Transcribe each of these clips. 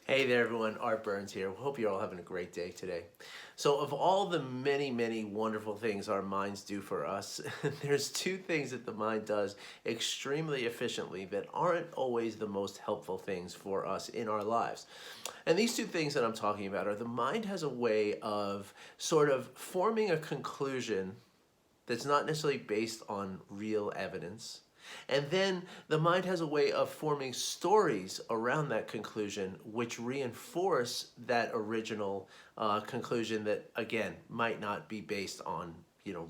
Hey there, everyone. Art Burns here. Hope you're all having a great day today. So, of all the many, many wonderful things our minds do for us, there's two things that the mind does extremely efficiently that aren't always the most helpful things for us in our lives. And these two things that I'm talking about are the mind has a way of sort of forming a conclusion that's not necessarily based on real evidence. And then the mind has a way of forming stories around that conclusion, which reinforce that original conclusion that, again, might not be based on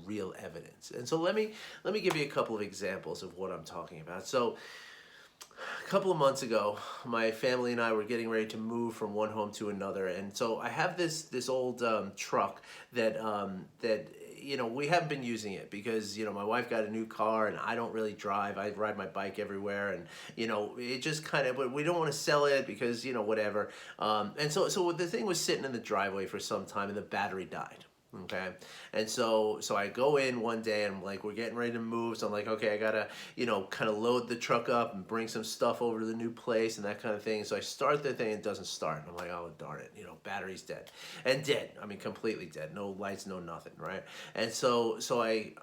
real evidence. And so let me give you a couple of examples of what I'm talking about. So a couple of months ago, my family and I were getting ready to move from one home to another, and so I have this old truck that we haven't been using it because my wife got a new car and I don't really drive. I ride my bike everywhere, and it just kind of. But we don't want to sell it because whatever. And so the thing was sitting in the driveway for some time, and the battery died. Okay. And so I go in one day and I'm like, we're getting ready to move. So I'm like, okay, I gotta, kind of load the truck up and bring some stuff over to the new place and that kind of thing. So I start the thing, it doesn't start. And I'm like, oh, darn it, battery's dead. And dead. I mean, completely dead. No lights, no nothing, right? And so I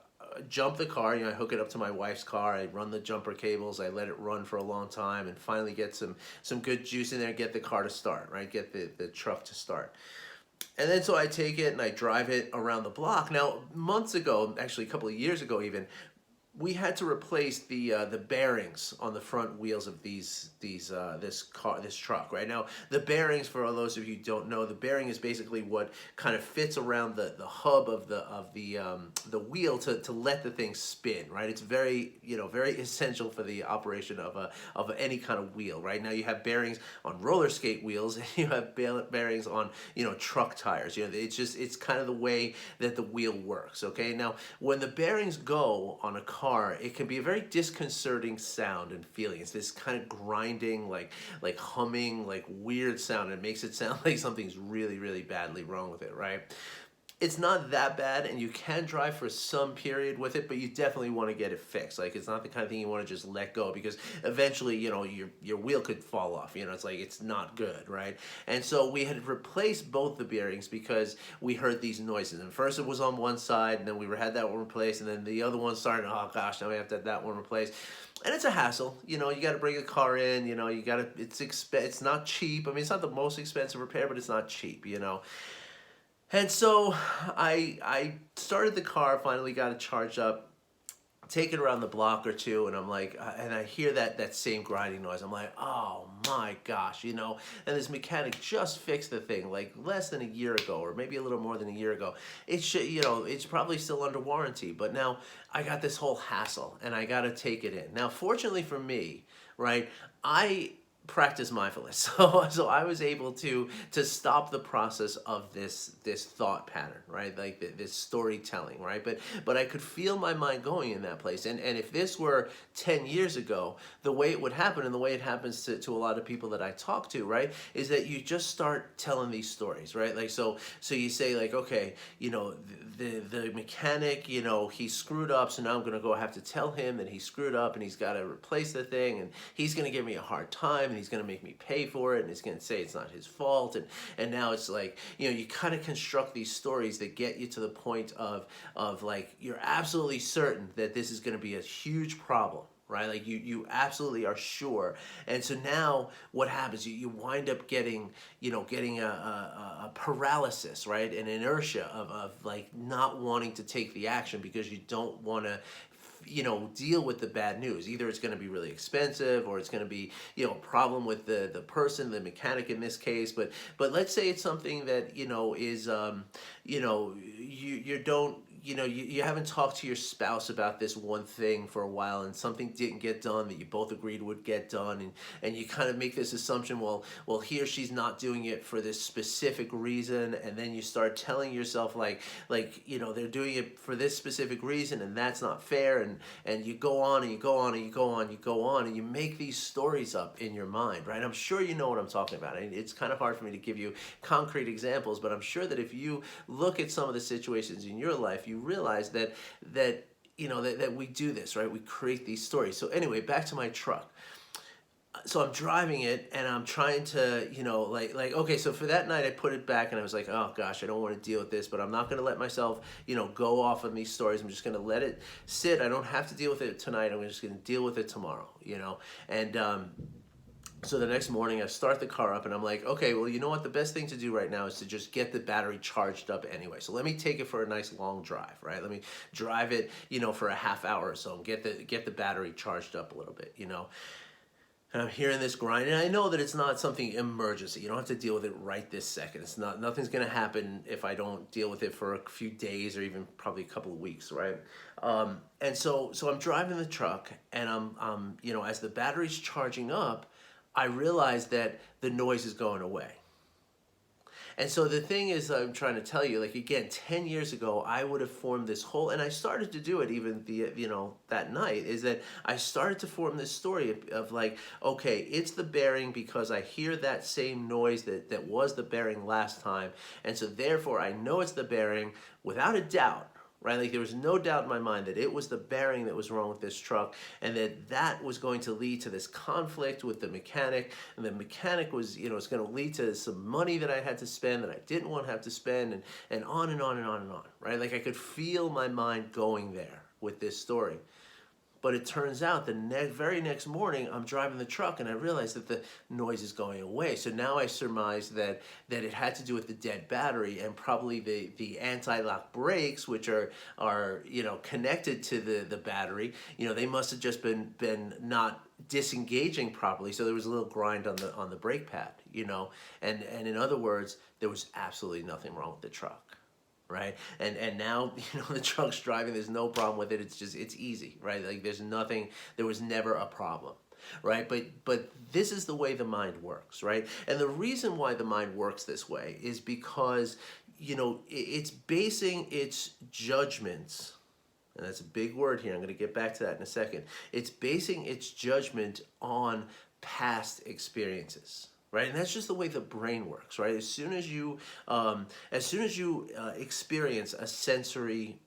jump the car, I hook it up to my wife's car, I run the jumper cables, I let it run for a long time and finally get some good juice in there, get the car to start, right? Get the truck to start. And then so I take it and I drive it around the block. Now, months ago, actually a couple of years ago even, we had to replace the bearings on the front wheels of this truck. Right now, the bearings, for all those of you who don't know, the bearing is basically what kind of fits around the hub of the wheel to let the thing spin. Right, it's very essential for the operation of any kind of wheel. Right now, you have bearings on roller skate wheels and you have bearings on truck tires. It's kind of the way that the wheel works. Okay, now when the bearings go on a car, it can be a very disconcerting sound and feeling. It's this kind of grinding, like humming, like weird sound. It makes it sound like something's really, really badly wrong with it, right? It's not that bad, and you can drive for some period with it, but you definitely want to get it fixed. Like, it's not the kind of thing you want to just let go, because eventually, your wheel could fall off. It's like, it's not good, right? And so we had replaced both the bearings because we heard these noises. And first it was on one side, and then we had that one replaced, and then the other one started, oh gosh, now we have to have that one replaced. And it's a hassle. You got to bring a car in, you got to, it's not cheap. I mean, it's not the most expensive repair, but it's not cheap. And so I started the car, finally got it charged up, take it around the block or two, and I'm like, and I hear that same grinding noise. I'm like, oh my gosh, and this mechanic just fixed the thing like less than a year ago, or maybe a little more than a year ago. It should, it's probably still under warranty, but now I got this whole hassle, and I got to take it in. Now, fortunately for me, right, I practice mindfulness, so I was able to stop the process of this thought pattern, right? Like this storytelling, right? But I could feel my mind going in that place, and if this were 10 years ago, the way it would happen, and the way it happens to a lot of people that I talk to, right, is that you just start telling these stories, right? Like so you say, like, okay, the mechanic, he screwed up, so now I'm gonna go have to tell him that he screwed up and he's got to replace the thing, and he's gonna give me a hard time, and he's going to make me pay for it, and he's going to say it's not his fault, and now it's like, you kind of construct these stories that get you to the point of like, you're absolutely certain that this is going to be a huge problem, right? Like you absolutely are sure. And so now what happens, you wind up getting a paralysis, right? An inertia of like not wanting to take the action because you don't want to deal with the bad news. Either it's going to be really expensive, or it's going to be, a problem with the person, the mechanic in this case. But let's say it's something that, is, you don't, you haven't talked to your spouse about this one thing for a while, and something didn't get done that you both agreed would get done, and you kind of make this assumption, well, he or she's not doing it for this specific reason, and then you start telling yourself like they're doing it for this specific reason, and that's not fair, and you go on and you go on and you go on and you go on, and you make these stories up in your mind, right? I'm sure you know what I'm talking about. It's kind of hard for me to give you concrete examples, but I'm sure that if you look at some of the situations in your life, you realize that we do this, right? We create these stories. So anyway, back to my truck. so I'm driving it and I'm trying to, okay, so for that night I put it back and I was like, oh gosh, I don't want to deal with this, but I'm not going to let myself, go off on these stories. I'm just going to let it sit. I don't have to deal with it tonight. I'm just going to deal with it tomorrow, And so the next morning I start the car up and I'm like, okay, well, you know what? The best thing to do right now is to just get the battery charged up anyway. So let me take it for a nice long drive, right? Let me drive it, for a half hour or so and get the battery charged up a little bit, And I'm hearing this grind, and I know that it's not something emergency. You don't have to deal with it right this second. Nothing's going to happen if I don't deal with it for a few days or even probably a couple of weeks, right? And so I'm driving the truck, and I'm as the battery's charging up, I realize that the noise is going away. And so the thing is, I'm trying to tell you, like, again, 10 years ago, I would have formed this whole, and I started to do it even that night, is that I started to form this story of like, okay, it's the bearing because I hear that same noise that was the bearing last time. And so therefore, I know it's the bearing without a doubt. Right, like there was no doubt in my mind that it was the bearing that was wrong with this truck, and that was going to lead to this conflict with the mechanic, and the mechanic was, it's going to lead to some money that I had to spend that I didn't want to have to spend, and on and on and on and on. Right, like I could feel my mind going there with this story. But it turns out the very next morning, I'm driving the truck and I realize that the noise is going away. So now I surmise that it had to do with the dead battery and probably the anti-lock brakes, which are connected to the battery. They must have just been not disengaging properly. So there was a little grind on the brake pad. And in other words, there was absolutely nothing wrong with the truck. Right, and now the truck's driving. There's no problem with it. It's easy, right? Like there was never a problem, right? But this is the way the mind works, right? And the reason why the mind works this way is because it's basing its judgments, and that's a big word here. I'm going to get back to that in a second. It's basing its judgment on past experiences. Right, and that's just the way the brain works. Right, as soon as you experience a sensory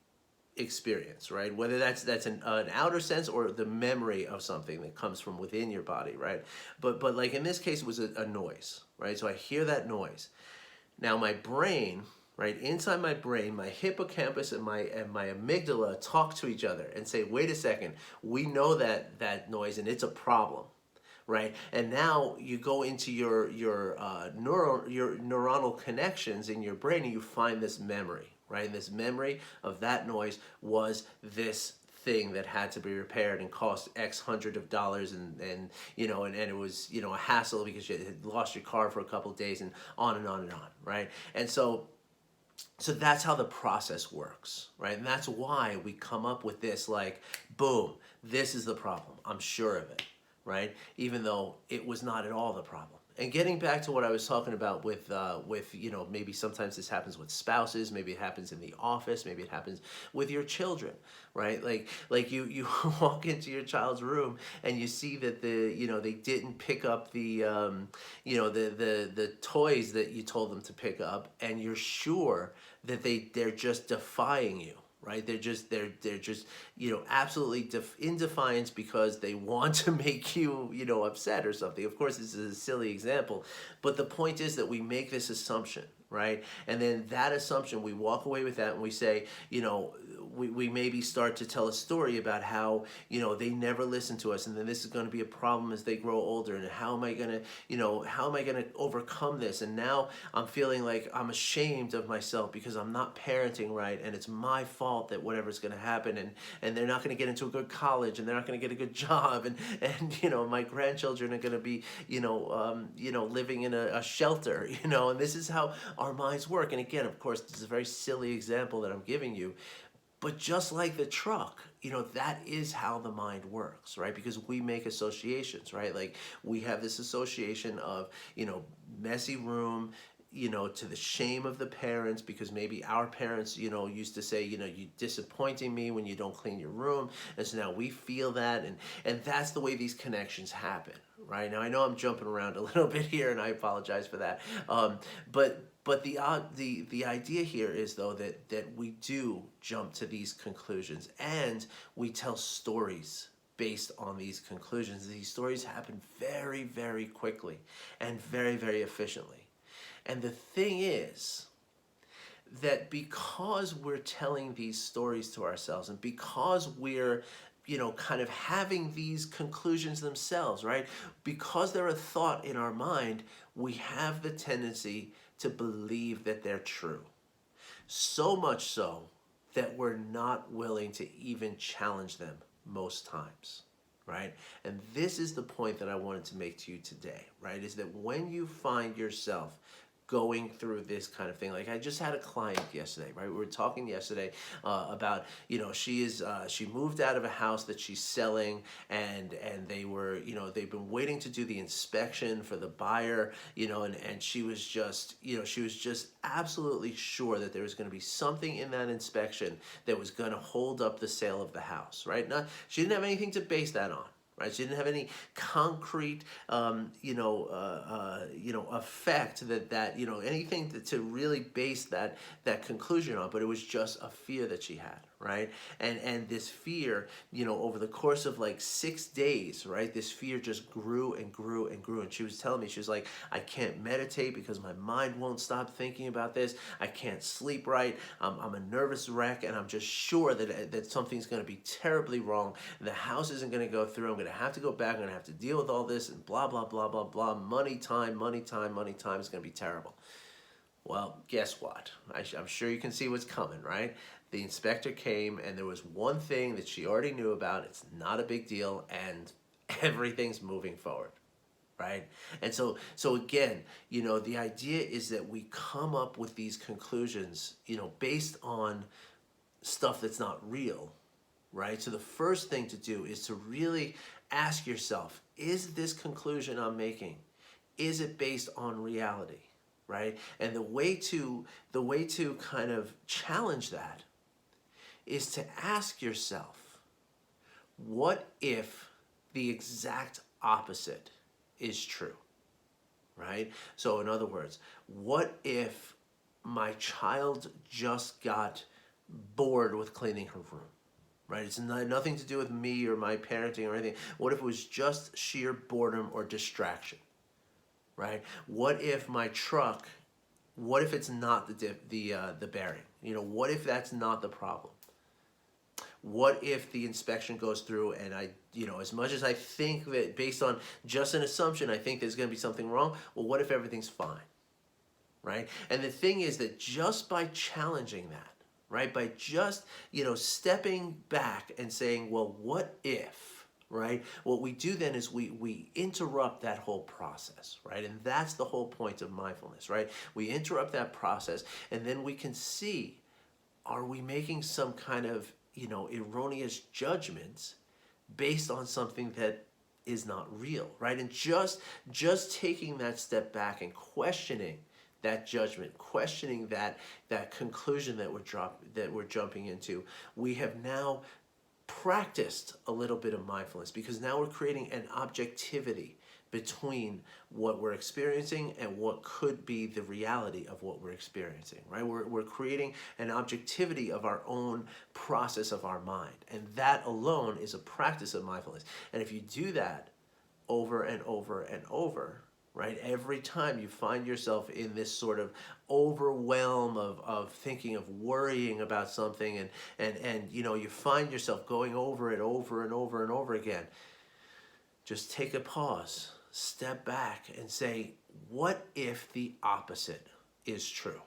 experience, right, whether that's an outer sense or the memory of something that comes from within your body, right, but like in this case it was a noise, right. So I hear that noise. Now my brain, right, inside my brain, my hippocampus and my amygdala talk to each other and say, wait a second, we know that noise and it's a problem. Right, and now you go into your neuronal connections in your brain, and you find this memory. Right, and this memory of that noise was this thing that had to be repaired and cost X hundred of dollars, and it was a hassle because you had lost your car for a couple of days, and on and on and on. Right, and so that's how the process works, right? And that's why we come up with this, like, boom, this is the problem. I'm sure of it. Right? Even though it was not at all the problem. And getting back to what I was talking about with maybe sometimes this happens with spouses, maybe it happens in the office, maybe it happens with your children, right? Like you walk into your child's room and you see that they didn't pick up the toys that you told them to pick up, and you're sure that they're just defying you. Right, they're just absolutely in defiance because they want to make you upset or something. Of course, this is a silly example, but the point is that we make this assumption, right? And then that assumption, we walk away with that and we say, we maybe start to tell a story about how they never listen to us, and then this is going to be a problem as they grow older, and how am I going to overcome this? And now I'm feeling like I'm ashamed of myself because I'm not parenting right, and it's my fault that whatever's going to happen, and they're not going to get into a good college, and they're not going to get a good job, and my grandchildren are going to be living in a shelter, and this is how our minds work. And again, of course, this is a very silly example that I'm giving you. But just like the truck, that is how the mind works, right? Because we make associations, right? Like we have this association of, messy room, to the shame of the parents, because maybe our parents, used to say, you're disappointing me when you don't clean your room. And so now we feel that. And that's the way these connections happen, right? Now, I know I'm jumping around a little bit here, and I apologize for that. But the idea here is, though, that we do jump to these conclusions, and we tell stories based on these conclusions. These stories happen very, very quickly and very, very efficiently. And the thing is that because we're telling these stories to ourselves and because we're kind of having these conclusions themselves, right? Because they're a thought in our mind, we have the tendency to believe that they're true. So much so that we're not willing to even challenge them most times, right? And this is the point that I wanted to make to you today, right? Is that when you find yourself going through this kind of thing, like I just had a client yesterday, right? We were talking yesterday about, she moved out of a house that she's selling, and they were, they've been waiting to do the inspection for the buyer, and she was just, absolutely sure that there was going to be something in that inspection that was going to hold up the sale of the house, right? She didn't have anything to base that on. Right, she didn't have any concrete, effect that anything to really base that conclusion on. But it was just a fear that she had, right? And this fear, over the course of like 6 days, right? This fear just grew and grew and grew. And she was telling me, she was like, I can't meditate because my mind won't stop thinking about this. I can't sleep right. I'm a nervous wreck, and I'm just sure that something's going to be terribly wrong. The house isn't going to go through. I'm going to have to go back. I'm going to have to deal with all this and blah, blah, blah, blah, blah. Money, time, money, time, money, time is going to be terrible. Well, guess what? I'm sure you can see what's coming, right? The inspector came, and there was one thing that she already knew about. It's not a big deal, and everything's moving forward, right? And so again, the idea is that we come up with these conclusions, based on stuff that's not real, right? So the first thing to do is to really ask yourself, is this conclusion I'm making, is it based on reality, right? And the way to kind of challenge that is to ask yourself, what if the exact opposite is true, right? So in other words, what if my child just got bored with cleaning her room? Right? It's nothing to do with me or my parenting or anything. What if it was just sheer boredom or distraction? Right? What if my truck, what if it's not the bearing? What if that's not the problem? What if the inspection goes through and I, as much as I think that based on just an assumption, I think there's going to be something wrong, well, what if everything's fine? Right? And the thing is that just by challenging that, right, by just, stepping back and saying, well, what if, right? What we do then is we interrupt that whole process, right? And that's the whole point of mindfulness, right? We interrupt that process, and then we can see, are we making some kind of, erroneous judgments based on something that is not real, right? And just taking that step back and questioning that judgment, questioning that conclusion that we're jumping into, we have now practiced a little bit of mindfulness, because now we're creating an objectivity between what we're experiencing and what could be the reality of what we're experiencing, right? We're creating an objectivity of our own process of our mind, and that alone is a practice of mindfulness. And if you do that over and over and over, right, every time you find yourself in this sort of overwhelm of thinking, of worrying about something, and you find yourself going over it over and over and over again, just take a pause, step back, and say, what if the opposite is true?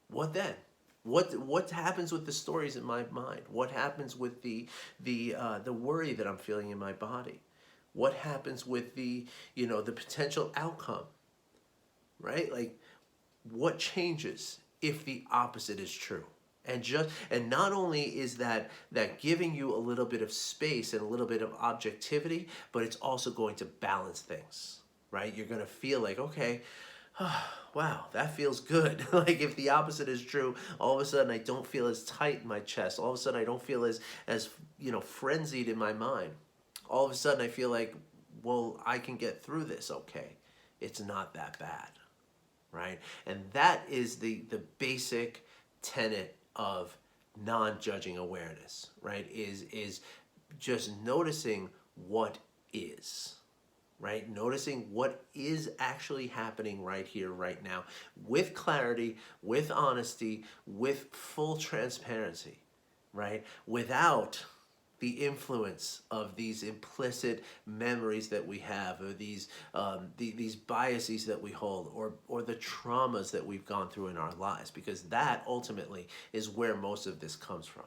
What then? What happens with the stories in my mind? What happens with the worry that I'm feeling in my body? What happens with the potential outcome, right? Like, what changes if the opposite is true? And not only is that giving you a little bit of space and a little bit of objectivity, but it's also going to balance things, right? You're going to feel like, okay, wow, that feels good. Like, if the opposite is true, all of a sudden I don't feel as tight in my chest. All of a sudden I don't feel as frenzied in my mind. All of a sudden I feel like, well, I can get through this, okay. It's not that bad, right? And that is the basic tenet of non-judging awareness, right? Is just noticing what is, right? Noticing what is actually happening right here, right now, with clarity, with honesty, with full transparency, right? Without the influence of these implicit memories that we have, or these biases that we hold, or the traumas that we've gone through in our lives, because that ultimately is where most of this comes from.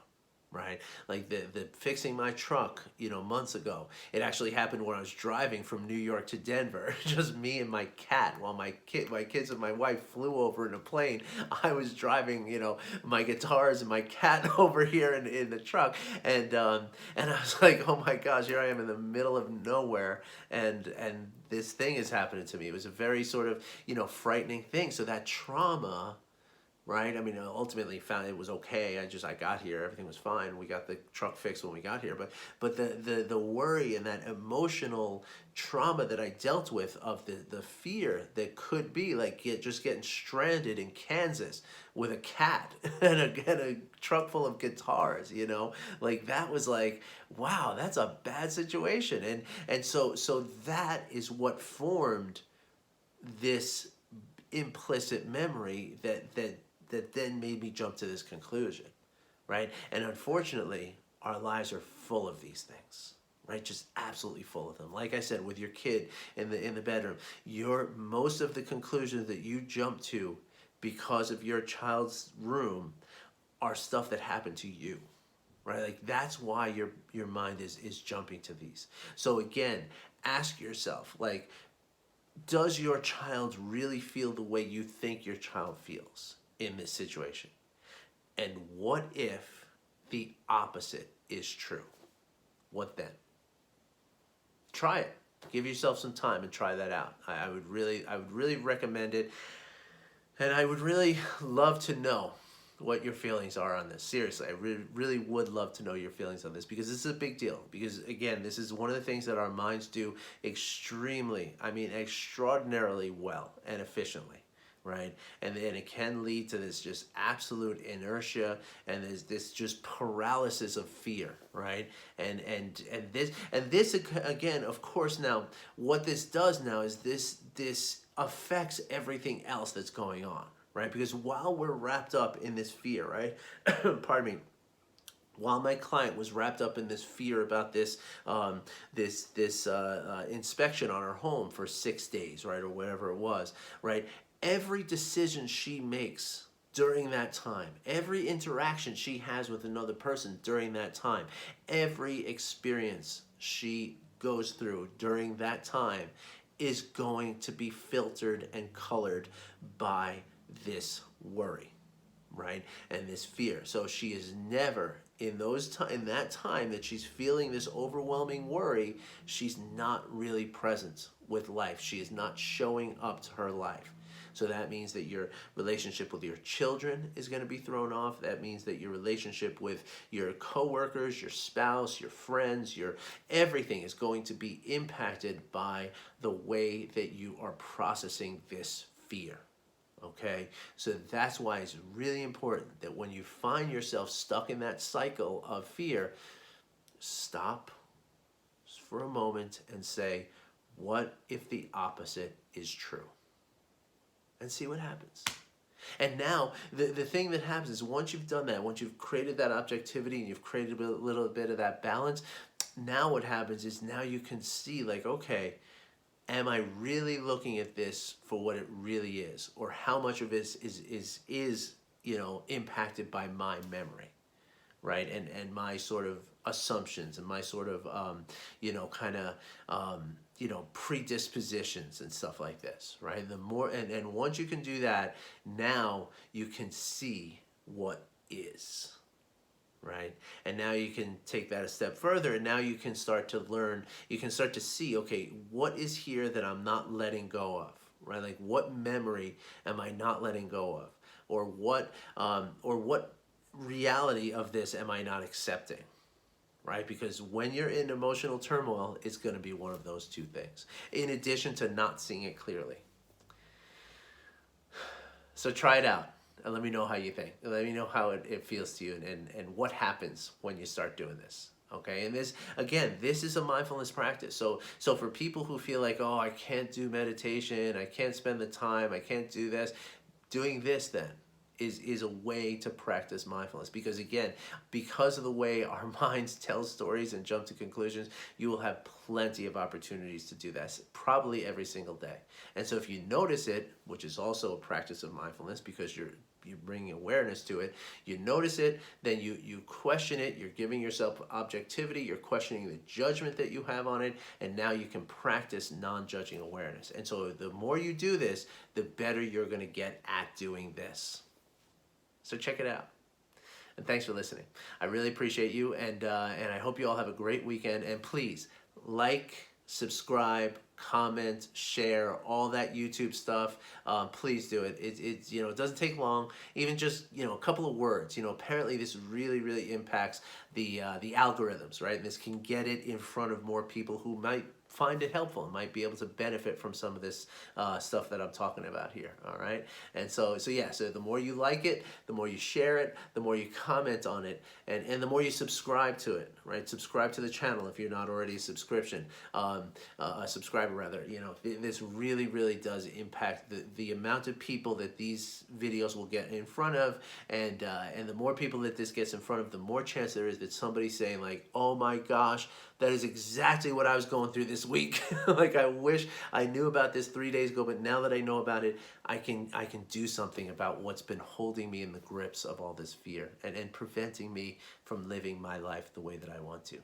Right, like the fixing my truck, months ago. It actually happened when I was driving from New York to Denver. Just me and my cat, while my kids and my wife flew over in a plane. I was driving, my guitars and my cat over here in the truck, and I was like, oh my gosh, here I am in the middle of nowhere, and this thing is happening to me. It was a very sort of frightening thing. So that trauma, right? I mean, ultimately found it was okay. I got here, everything was fine. We got the truck fixed when we got here, but the worry and that emotional trauma that I dealt with, of the fear that could be like just getting stranded in Kansas with a cat and a truck full of guitars, like that was like, wow, that's a bad situation. And so that is what formed this implicit memory that then made me jump to this conclusion, right? And unfortunately, our lives are full of these things, right? Just absolutely full of them. Like I said, with your kid in the bedroom, most of the conclusions that you jump to because of your child's room are stuff that happened to you, right? Like that's why your mind is jumping to these. So again, ask yourself, like, does your child really feel the way you think your child feels in this situation? And what if the opposite is true? What then? Try it. Give yourself some time and try that out. I would really recommend it. And I would really love to know what your feelings are on this. Seriously, I really would love to know your feelings on this, because this is a big deal. Because again, this is one of the things that our minds do extraordinarily well and efficiently, right? And it can lead to this just absolute inertia, and there's this just paralysis of fear, right? And this again, of course, now what this does now is this affects everything else that's going on, right? Because while we're wrapped up in this fear, right? Pardon me. While my client was wrapped up in this fear about this inspection on her home for 6 days, right, or whatever it was, right? Every decision she makes during that time, every interaction she has with another person during that time, every experience she goes through during that time is going to be filtered and colored by this worry, right? And this fear. So she is never in that time that she's feeling this overwhelming worry, she's not really present with life. She is not showing up to her life. So that means that your relationship with your children is going to be thrown off. That means that your relationship with your coworkers, your spouse, your friends, your everything is going to be impacted by the way that you are processing this fear. Okay, so that's why it's really important that when you find yourself stuck in that cycle of fear, stop for a moment and say, what if the opposite is true? And see what happens. And now, the thing that happens is once you've done that, once you've created that objectivity and you've created a little bit of that balance, now what happens is now you can see, like, okay, am I really looking at this for what it really is? Or how much of this is impacted by my memory, right? And my sort of assumptions and my sort of, predispositions and stuff like this, right? The more, and once you can do that, now you can see what is. Right? And now you can take that a step further, and now you can start to learn, you can start to see, okay, what is here that I'm not letting go of, right? Like what memory am I not letting go of? Or what reality of this am I not accepting? Right? Because when you're in emotional turmoil, it's going to be one of those two things, in addition to not seeing it clearly. So try it out. And let me know how you think. Let me know how it feels to you, and what happens when you start doing this. Okay, and this, again, this is a mindfulness practice. So for people who feel like, oh, I can't do meditation, I can't spend the time, I can't do this, doing this then is a way to practice mindfulness. Because again, because of the way our minds tell stories and jump to conclusions, you will have plenty of opportunities to do that, probably every single day. And so if you notice it, which is also a practice of mindfulness because you're bringing awareness to it, you notice it, then you question it, you're giving yourself objectivity, you're questioning the judgment that you have on it, and now you can practice non-judging awareness. And so the more you do this, the better you're going to get at doing this. So check it out. And thanks for listening. I really appreciate you, and I hope you all have a great weekend. And please, like, subscribe, comment, share, all that YouTube stuff. Please do it. It's it doesn't take long. Even just a couple of words. Apparently this really impacts the algorithms, right? And this can get it in front of more people who might find it helpful and might be able to benefit from some of this stuff that I'm talking about here. All right, and so the more you like it, the more you share it, the more you comment on it, and the more you subscribe to it. Right, subscribe to the channel if you're not already a subscriber rather. This really does impact the amount of people that these videos will get in front of, and the more people that this gets in front of, the more chance there is that somebody's saying like, oh my gosh, that is exactly what I was going through this week. Like, I wish I knew about this 3 days ago, but now that I know about it, I can do something about what's been holding me in the grips of all this fear and preventing me from living my life the way that I want to.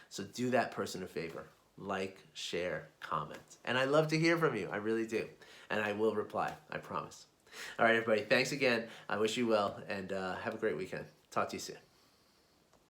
So do that person a favor. Like, share, comment. And I love to hear from you. I really do. And I will reply. I promise. All right, everybody. Thanks again. I wish you well, and have a great weekend. Talk to you soon.